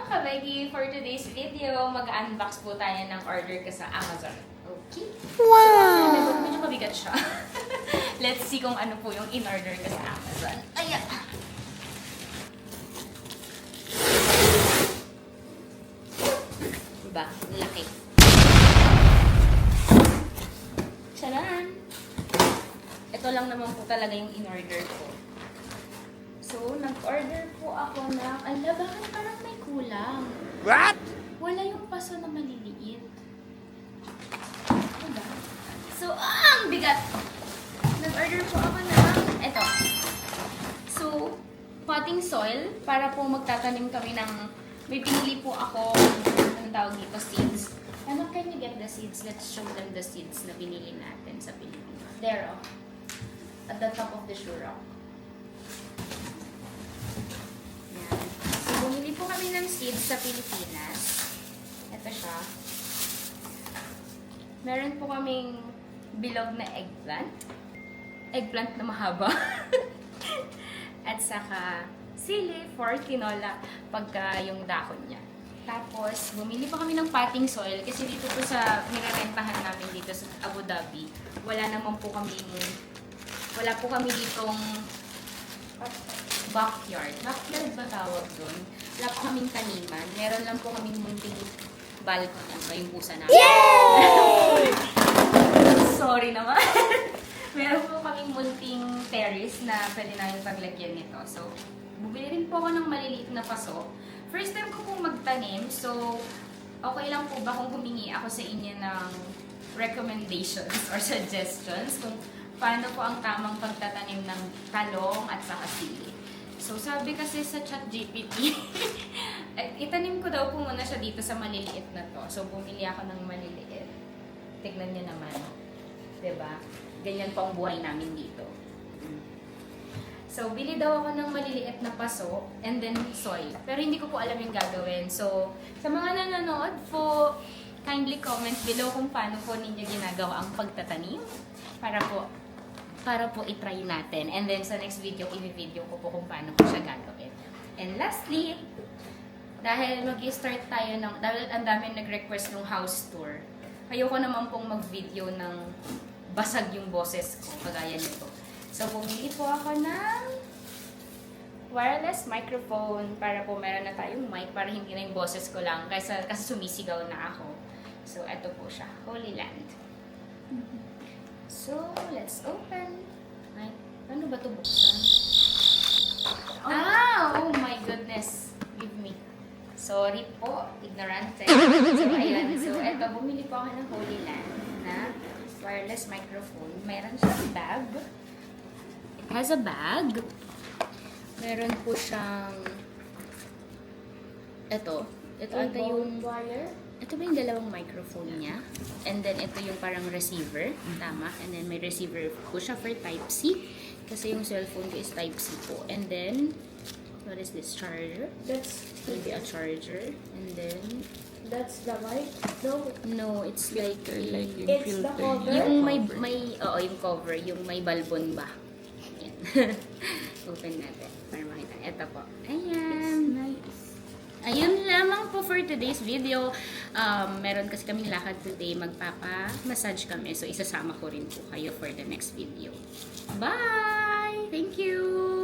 kabagi, for today's video, mag-unbox po tayo ng order ko sa Amazon. Okay? Wow! So, medyo mabigat siya. Let's see kung ano po yung in-order ko sa Amazon. Ayan! Diba? Laki. Charan! Ito lang naman po talaga yung in-order ko. So, nag-order po ako ng... Ala, bakit parang may kulang? What? Wala yung paso na maliliit. Diba? So, ang bigat! Nag-order po ako ng... Ito. So, potting soil para po magtatanim kami ng... May pinili po ako, anong tawag dito, seeds. Ano, can you get the seeds? Let's show them the seeds na binili natin sa Pilipinas. There, oh. At the top of the shoe rack. Yan. So, bumili po kami ng seeds sa Pilipinas. Ito siya. Meron po kaming bilog na eggplant. Eggplant na mahaba. At saka sili for tinola pagka yung dahon niya. Tapos, bumili pa kami ng potting soil kasi dito po sa nirerentahan namin dito sa Abu Dhabi, wala po kami ditong backyard. Backyard ba tawag doon? Wala po kaming taniman. Meron lang po kaming munting balcony. Ano ba yung pusa namin? Yay! Sorry naman. Meron po kaming munting terrace na pwede namin paglagyan nito. So, bumili rin po ako ng maliliit na paso. First time ko pong magtanim, so okay lang po ba kung humingi ako sa inyo ng recommendations or suggestions kung paano po ang tamang pagtatanim ng talong at saka sili. So, sabi kasi sa ChatGPT, itanim ko daw po muna siya dito sa maliliit na to. So, bumili ako ng maliliit. Tignan niyo naman. Diba? Ganyan po ang buhay namin dito. So, bili daw ako ng maliliit na paso and then soil. Pero hindi ko po alam yung gagawin. So, sa mga nanonood po, kindly comment below kung paano po ninyo ginagawa ang pagtatanim para po itry natin. And then sa next video, i-video ko po kung paano ko siya gagawin. And lastly, dahil mag-start tayo dahil ang dami nag-request ng house tour, ayoko naman pong mag-video ng basag yung boses ko, kagaya nito. So, bumili po ako ng wireless microphone para po meron na tayong mic para hindi na yung boses ko lang kasi sumisigaw na ako. So, eto po siya. Holy Land. So, let's open. Ay, paano ba ito buksan? Oh my goodness. Give me. Sorry po, ignorante. So, ayan. So, eto, bumili po ako ng Holy Land na wireless microphone. Meron siyang bag. It has a bag. Meron po siyang ito ata yung wire. Ito ba yung dalawang microphone niya? And then ito yung parang receiver, tama. And then may receiver po siya for Type-C kasi yung cellphone ko is Type-C po. And then what is this, charger? That's Maybe a charger. And then the mic. no, it's like yung It's the cover. yung yung cover, yung may balbon ba? Yan. Open natin para makita. Ito po. Ayan. Nice. Ayun lamang po for today's video. Meron kasi kaming lakad today. Magpapa-massage kami. So, isasama ko rin po kayo for the next video. Bye! Thank you!